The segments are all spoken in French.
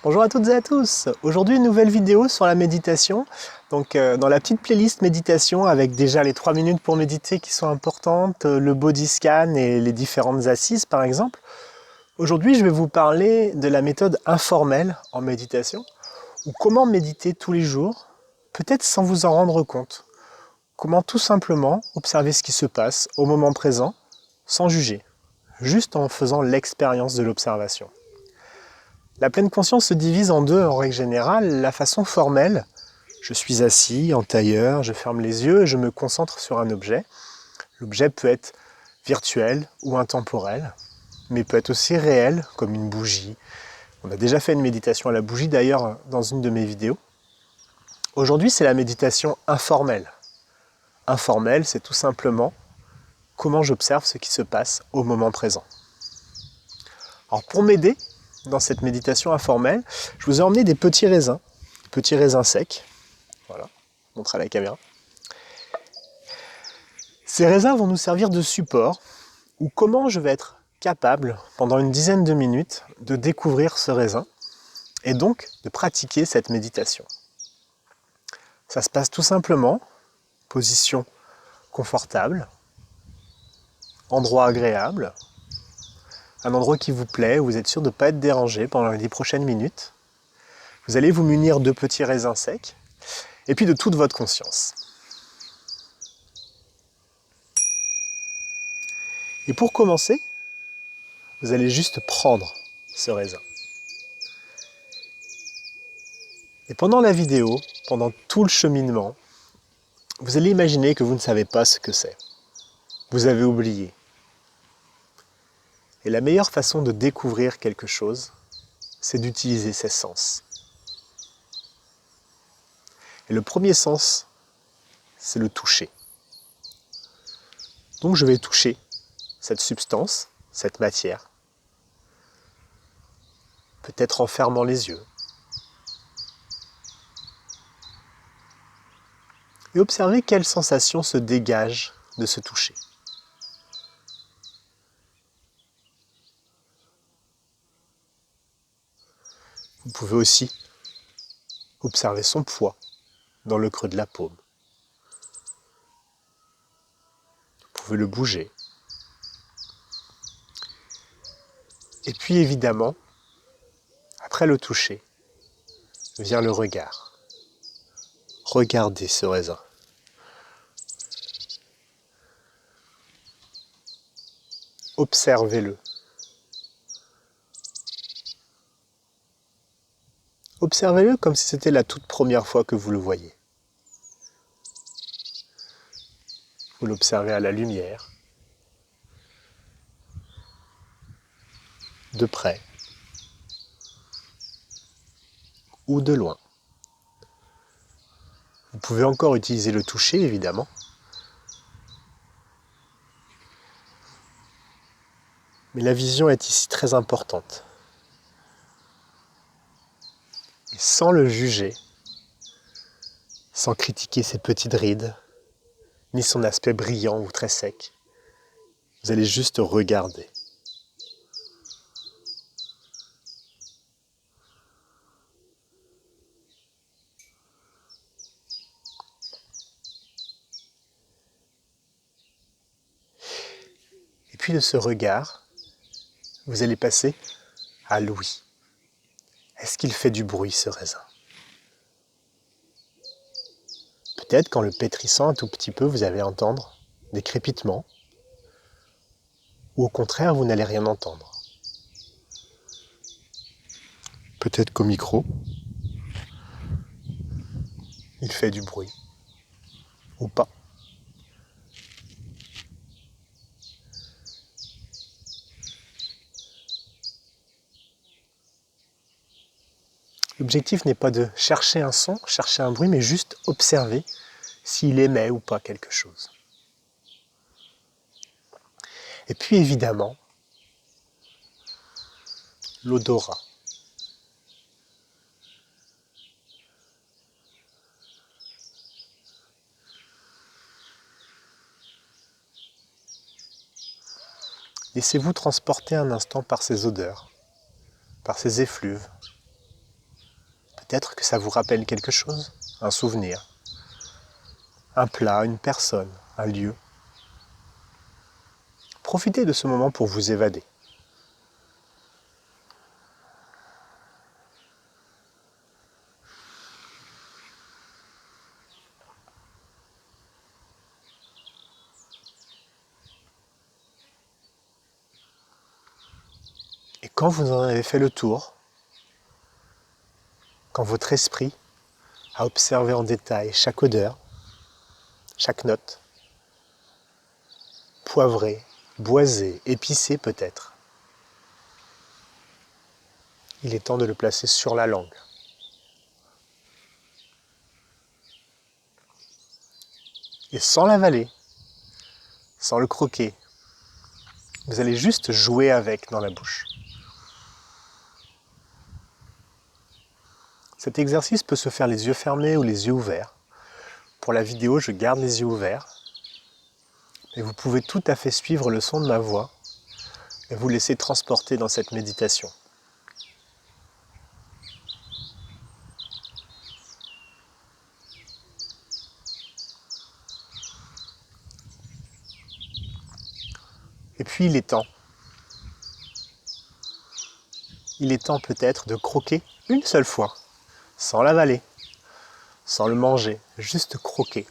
Bonjour à toutes et à tous. Aujourd'hui, une nouvelle vidéo sur la méditation. Donc, dans la petite playlist méditation avec déjà les 3 minutes pour méditer qui sont importantes, le body scan et les différentes assises par exemple. Aujourd'hui, je vais vous parler de la méthode informelle en méditation ou comment méditer tous les jours, peut-être sans vous en rendre compte. Comment tout simplement observer ce qui se passe au moment présent sans juger, juste en faisant l'expérience de l'observation. La pleine conscience se divise en deux en règle générale. La façon formelle, je suis assis en tailleur, je ferme les yeux et je me concentre sur un objet. L'objet peut être virtuel ou intemporel, mais peut être aussi réel, comme une bougie. On a déjà fait une méditation à la bougie d'ailleurs dans une de mes vidéos. Aujourd'hui, c'est la méditation informelle. Informelle, c'est tout simplement comment j'observe ce qui se passe au moment présent. Alors pour m'aider dans cette méditation informelle, je vous ai emmené des petits raisins secs. Voilà, je montre à la caméra. Ces raisins vont nous servir de support ou comment je vais être capable, pendant une dizaine de minutes, de découvrir ce raisin et donc de pratiquer cette méditation. Ça se passe tout simplement, position confortable, endroit agréable, un endroit qui vous plaît, où vous êtes sûr de ne pas être dérangé pendant les 10 prochaines minutes. Vous allez vous munir de petits raisins secs et puis de toute votre conscience. Et pour commencer, vous allez juste prendre ce raisin. Et pendant la vidéo, pendant tout le cheminement, vous allez imaginer que vous ne savez pas ce que c'est. Vous avez oublié. Et la meilleure façon de découvrir quelque chose, c'est d'utiliser ses sens. Et le premier sens, c'est le toucher. Donc je vais toucher cette substance, cette matière, peut-être en fermant les yeux, et observer quelles sensations se dégagent de ce toucher. Vous pouvez aussi observer son poids dans le creux de la paume. Vous pouvez le bouger. Et puis évidemment, après le toucher, vient le regard. Regardez ce raisin. Observez-le. Observez-le comme si c'était la toute première fois que vous le voyez. Vous l'observez à la lumière, de près ou de loin. Vous pouvez encore utiliser le toucher, évidemment. Mais la vision est ici très importante. Et sans le juger, sans critiquer ses petites rides, ni son aspect brillant ou très sec, vous allez juste regarder. Et puis de ce regard, vous allez passer à l'ouïe. Est-ce qu'il fait du bruit ce raisin? Peut-être qu'en le pétrissant un tout petit peu, vous allez entendre des crépitements, ou au contraire, vous n'allez rien entendre. Peut-être qu'au micro, il fait du bruit, ou pas. L'objectif n'est pas de chercher un son, chercher un bruit, mais juste observer s'il émet ou pas quelque chose. Et puis évidemment, l'odorat. Laissez-vous transporter un instant par ces odeurs, par ces effluves, Peut-être que ça vous rappelle quelque chose, un souvenir, un plat, une personne, un lieu. Profitez de ce moment pour vous évader. Et quand vous en avez fait le tour, quand votre esprit a observé en détail chaque odeur, chaque note, poivrée, boisée, épicée peut-être, il est temps de le placer sur la langue. Et sans l'avaler, sans le croquer, vous allez juste jouer avec dans la bouche. Cet exercice peut se faire les yeux fermés ou les yeux ouverts. Pour la vidéo, je garde les yeux ouverts. Et vous pouvez tout à fait suivre le son de ma voix et vous laisser transporter dans cette méditation. Et puis il est temps. Il est temps peut-être de croquer une seule fois, sans l'avaler, sans le manger, juste croquer,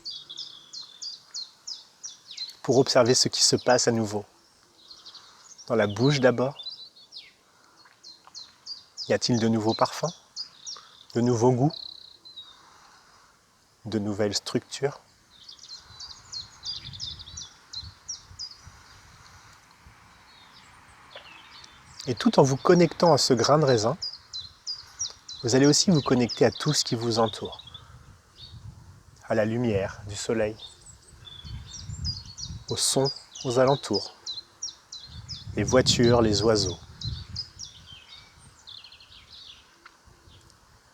pour observer ce qui se passe à nouveau. Dans la bouche d'abord. Y a-t-il de nouveaux parfums, de nouveaux goûts, de nouvelles structures? Et tout en vous connectant à ce grain de raisin, vous allez aussi vous connecter à tout ce qui vous entoure, à la lumière du soleil, au son aux alentours, les voitures, les oiseaux.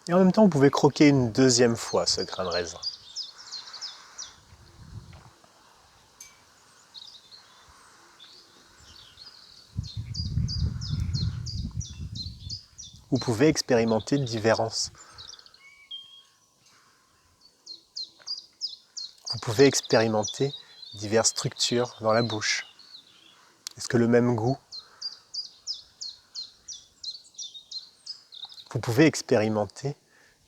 Et en même temps, vous pouvez croquer une deuxième fois ce grain de raisin. Vous pouvez expérimenter différence. Vous pouvez expérimenter diverses structures dans la bouche. Est-ce que le même goût? Vous pouvez expérimenter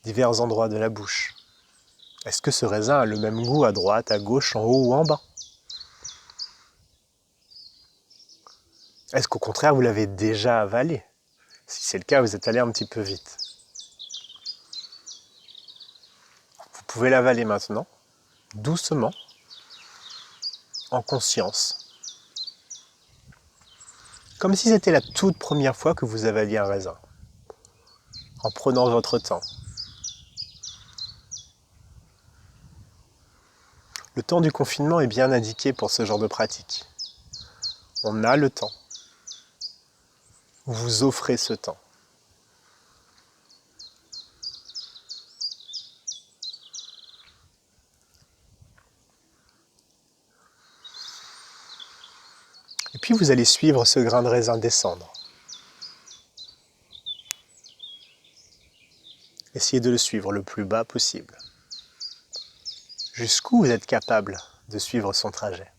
divers endroits de la bouche. Est-ce que ce raisin a le même goût à droite, à gauche, en haut ou en bas? Est-ce qu'au contraire vous l'avez déjà avalé? Si c'est le cas, vous êtes allé un petit peu vite. Vous pouvez l'avaler maintenant, doucement, en conscience. Comme si c'était la toute première fois que vous avaliez un raisin. En prenant votre temps. Le temps du confinement est bien indiqué pour ce genre de pratique. On a le temps. Vous offrez ce temps. Et puis vous allez suivre ce grain de raisin descendre. Essayez de le suivre le plus bas possible. Jusqu'où vous êtes capable de suivre son trajet.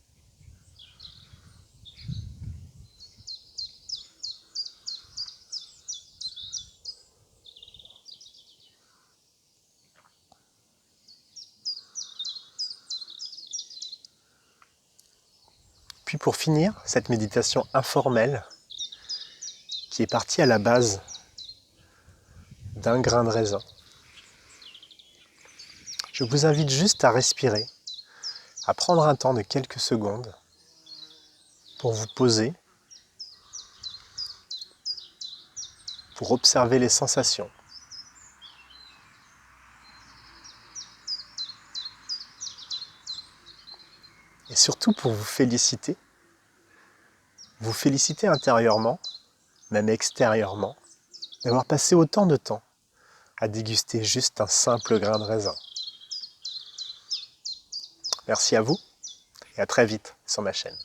Puis pour finir, cette méditation informelle qui est partie à la base d'un grain de raisin. Je vous invite juste à respirer, à prendre un temps de quelques secondes pour vous poser, pour observer les sensations. Et surtout pour vous féliciter intérieurement, même extérieurement, d'avoir passé autant de temps à déguster juste un simple grain de raisin. Merci à vous et à très vite sur ma chaîne.